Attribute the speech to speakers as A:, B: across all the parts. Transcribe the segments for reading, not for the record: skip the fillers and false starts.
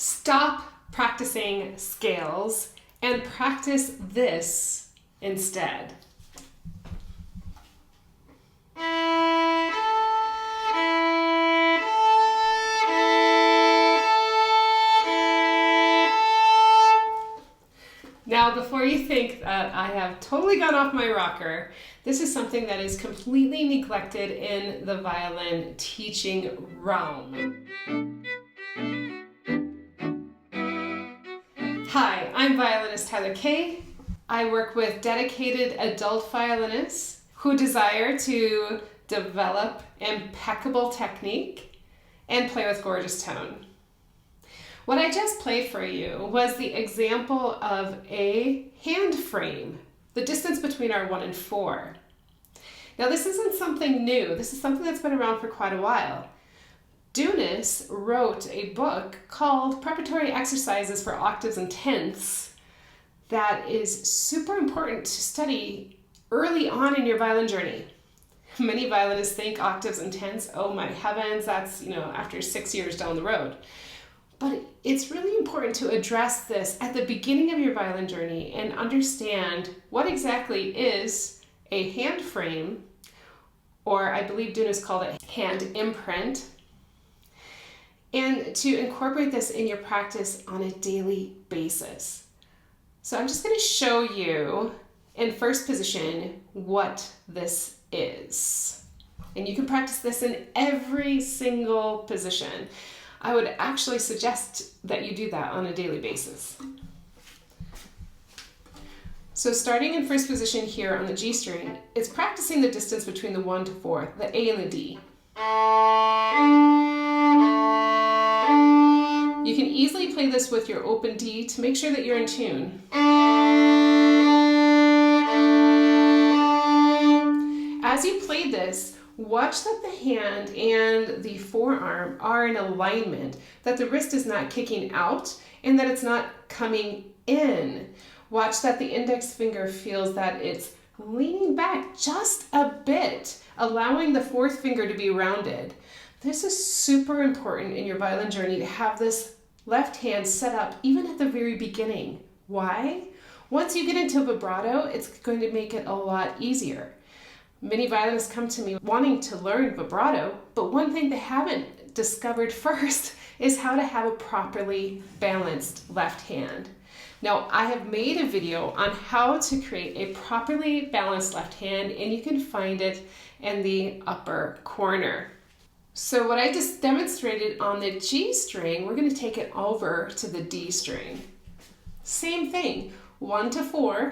A: Stop practicing scales and practice this instead. Now, before you think that I have totally gone off my rocker, this is something that is completely neglected in the violin teaching realm. Hi, I'm violinist Kaye. I work with dedicated adult violinists who desire to develop impeccable technique and play with gorgeous tone. What I just played for you was the example of a hand frame, the distance between our 1 and 4. Now this isn't something new, this is something that's been around for quite a while. Dounis wrote a book called Preparatory Exercises for Octaves and Tenths that is super important to study early on in your violin journey. Many violinists think octaves and tenths, oh my heavens, that's after 6 years down the road. But it's really important to address this at the beginning of your violin journey and understand what exactly is a hand frame, or I believe Dounis called it hand imprint, and to incorporate this in your practice on a daily basis. So I'm just going to show you in first position what this is. And you can practice this in every single position. I would actually suggest that you do that on a daily basis. So starting in first position here on the G string, it's practicing the distance between the 1 to 4, the A and the D. You can easily play this with your open D to make sure that you're in tune. As you play this, watch that the hand and the forearm are in alignment, that the wrist is not kicking out and that it's not coming in. Watch that the index finger feels that it's leaning back just a bit, allowing the fourth finger to be rounded. This is super important in your violin journey to have this left hand set up even at the very beginning. Why? Once you get into vibrato, it's going to make it a lot easier. Many violinists come to me wanting to learn vibrato, but one thing they haven't discovered first is how to have a properly balanced left hand. Now, I have made a video on how to create a properly balanced left hand, and you can find it in the upper corner. So what I just demonstrated on the G string, we're going to take it over to the D string. Same thing, 1 to 4.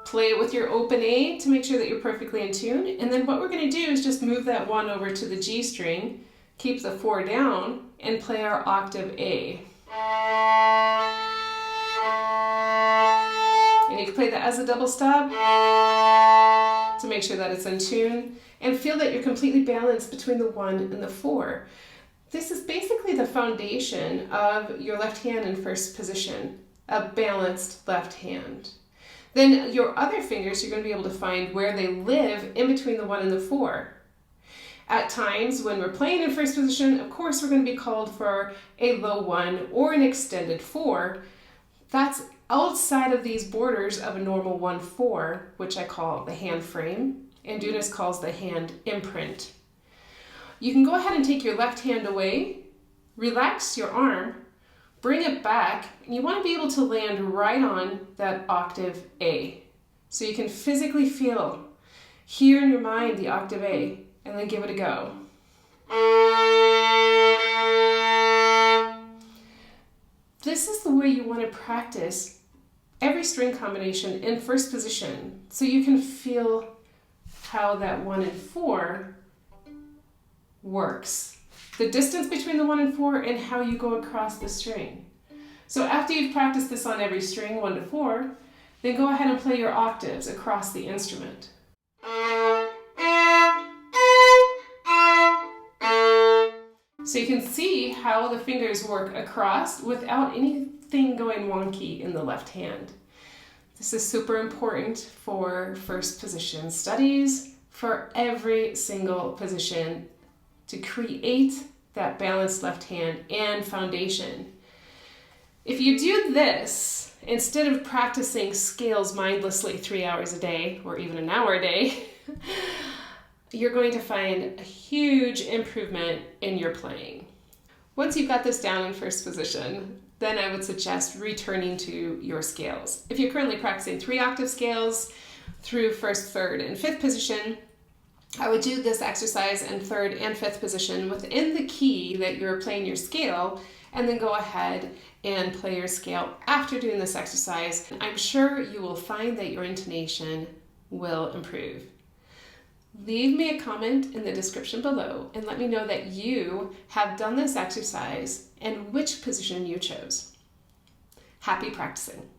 A: Play it with your open A to make sure that you're perfectly in tune. And then what we're going to do is just move that 1 over to the G string, keep the 4 down, and play our octave A. And you can play that as a double stop to make sure that it's in tune and feel that you're completely balanced between the 1 and the 4. This is basically the foundation of your left hand in first position, a balanced left hand. Then your other fingers, you're going to be able to find where they live in between the 1 and the 4. At times when we're playing in first position, of course we're going to be called for a low 1 or an extended 4. That's outside of these borders of a normal 1-4, which I call the hand frame, and Dounis calls the hand imprint. You can go ahead and take your left hand away, relax your arm, bring it back, and you want to be able to land right on that octave A. So you can physically feel, hear in your mind the octave A, and then give it a go. This is the way you want to practice every string combination in first position, so you can feel how that 1 and 4 works. The distance between the 1 and 4 and how you go across the string. So after you've practiced this on every string, 1 to 4, then go ahead and play your octaves across the instrument. So you can see how the fingers work across without anything going wonky in the left hand. This is super important for first position studies, for every single position to create that balanced left hand and foundation. If you do this, instead of practicing scales mindlessly 3 hours a day or even an hour a day, you're going to find a huge improvement in your playing. Once you've got this down in first position, then I would suggest returning to your scales. If you're currently practicing 3-octave scales through first, third, and fifth position, I would do this exercise in third and fifth position within the key that you're playing your scale, and then go ahead and play your scale after doing this exercise. I'm sure you will find that your intonation will improve. Leave me a comment in the description below and let me know that you have done this exercise and which position you chose. Happy practicing!